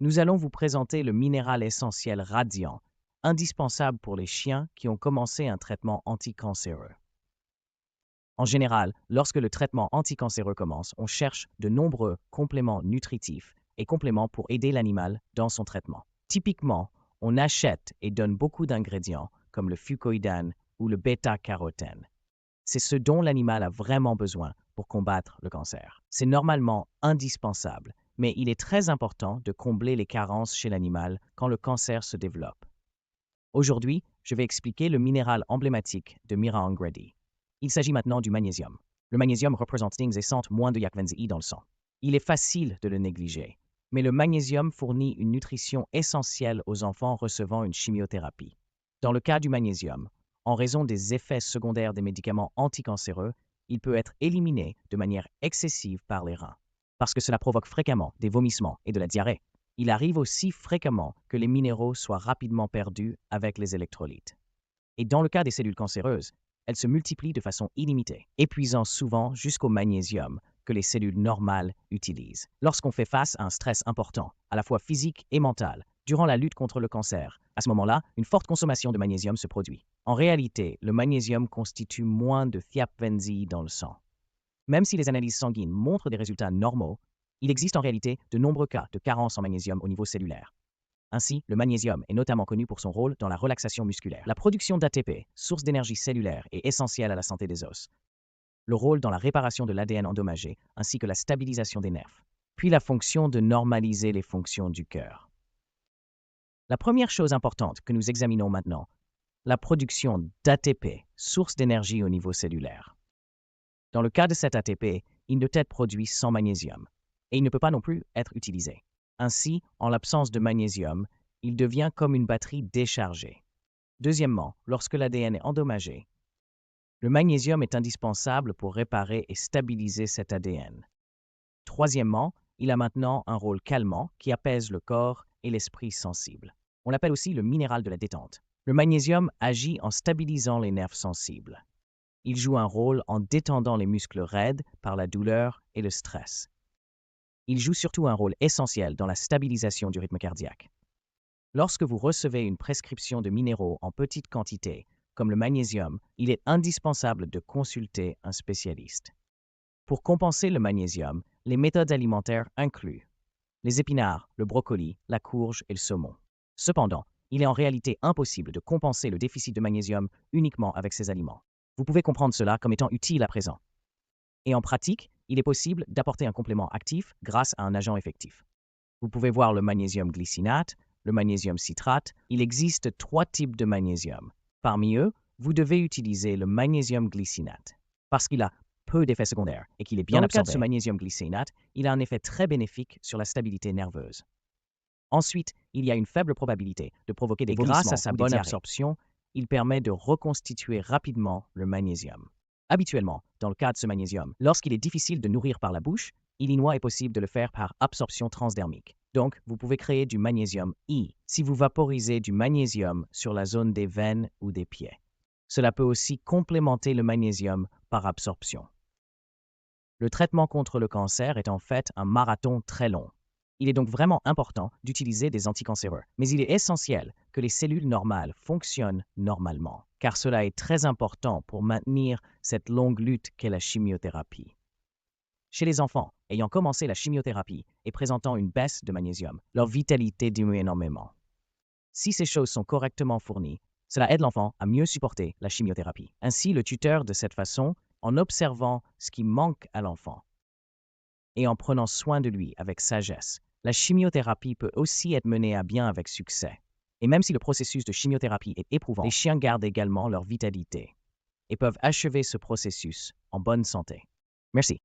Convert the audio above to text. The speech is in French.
Nous allons vous présenter le minéral essentiel radiant, indispensable pour les chiens qui ont commencé un traitement anticancéreux. En général, lorsque le traitement anticancéreux commence, on cherche de nombreux compléments nutritifs et compléments pour aider l'animal dans son traitement. Typiquement, on achète et donne beaucoup d'ingrédients comme le fucoïdane ou le bêta-carotène. C'est ce dont l'animal a vraiment besoin pour combattre le cancer. C'est normalement indispensable, mais il est très important de combler les carences chez l'animal quand le cancer se développe. Aujourd'hui, je vais expliquer le minéral emblématique de Mira Angredi. Il s'agit maintenant du magnésium. Le magnésium représente moins de Yak20I dans le sang. Il est facile de le négliger, mais le magnésium fournit une nutrition essentielle aux enfants recevant une chimiothérapie. Dans le cas du magnésium, en raison des effets secondaires des médicaments anticancéreux, il peut être éliminé de manière excessive par les reins, parce que cela provoque fréquemment des vomissements et de la diarrhée. Il arrive aussi fréquemment que les minéraux soient rapidement perdus avec les électrolytes. Et dans le cas des cellules cancéreuses, elles se multiplient de façon illimitée, épuisant souvent jusqu'au magnésium que les cellules normales utilisent. Lorsqu'on fait face à un stress important, à la fois physique et mental, durant la lutte contre le cancer, à ce moment-là, une forte consommation de magnésium se produit. En réalité, le magnésium constitue moins de thiaphenzi dans le sang. Même si les analyses sanguines montrent des résultats normaux, il existe en réalité de nombreux cas de carence en magnésium au niveau cellulaire. Ainsi, le magnésium est notamment connu pour son rôle dans la relaxation musculaire. La production d'ATP, source d'énergie cellulaire, est essentielle à la santé des os. Le rôle dans la réparation de l'ADN endommagé, ainsi que la stabilisation des nerfs. Puis la fonction de normaliser les fonctions du cœur. La première chose importante que nous examinons maintenant, la production d'ATP, source d'énergie au niveau cellulaire. Dans le cas de cet ATP, il ne peut être produit sans magnésium, et il ne peut pas non plus être utilisé. Ainsi, en l'absence de magnésium, il devient comme une batterie déchargée. Deuxièmement, lorsque l'ADN est endommagé, le magnésium est indispensable pour réparer et stabiliser cet ADN. Troisièmement, il a maintenant un rôle calmant qui apaise le corps et l'esprit sensible. On l'appelle aussi le minéral de la détente. Le magnésium agit en stabilisant les nerfs sensibles. Il joue un rôle en détendant les muscles raides par la douleur et le stress. Il joue surtout un rôle essentiel dans la stabilisation du rythme cardiaque. Lorsque vous recevez une prescription de minéraux en petite quantité, comme le magnésium, il est indispensable de consulter un spécialiste. Pour compenser le magnésium, les méthodes alimentaires incluent les épinards, le brocoli, la courge et le saumon. Cependant, il est en réalité impossible de compenser le déficit de magnésium uniquement avec ces aliments. Vous pouvez comprendre cela comme étant utile à présent. Et en pratique, il est possible d'apporter un complément actif grâce à un agent effectif. Vous pouvez voir le magnésium glycinate, le magnésium citrate. Il existe 3 types de magnésium. Parmi eux, vous devez utiliser le magnésium glycinate parce qu'il a peu d'effets secondaires et qu'il est bien absorbé. Dans le cas de ce magnésium glycinate, il a un effet très bénéfique sur la stabilité nerveuse. Ensuite, il y a une faible probabilité de provoquer des vomissements. Grâce à sa bonne absorption, il permet de reconstituer rapidement le magnésium. Habituellement, dans le cas de ce magnésium, lorsqu'il est difficile de nourrir par la bouche, Illinois est possible de le faire par absorption transdermique. Donc, vous pouvez créer du magnésium I si vous vaporisez du magnésium sur la zone des veines ou des pieds. Cela peut aussi complémenter le magnésium par absorption. Le traitement contre le cancer est en fait un marathon très long. Il est donc vraiment important d'utiliser des anticancéreux, mais il est essentiel que les cellules normales fonctionnent normalement, car cela est très important pour maintenir cette longue lutte qu'est la chimiothérapie. Chez les enfants ayant commencé la chimiothérapie et présentant une baisse de magnésium, leur vitalité diminue énormément. Si ces choses sont correctement fournies, cela aide l'enfant à mieux supporter la chimiothérapie. Ainsi, le tuteur, de cette façon, en observant ce qui manque à l'enfant et en prenant soin de lui avec sagesse, la chimiothérapie peut aussi être menée à bien avec succès. Et même si le processus de chimiothérapie est éprouvant, les chiens gardent également leur vitalité et peuvent achever ce processus en bonne santé. Merci.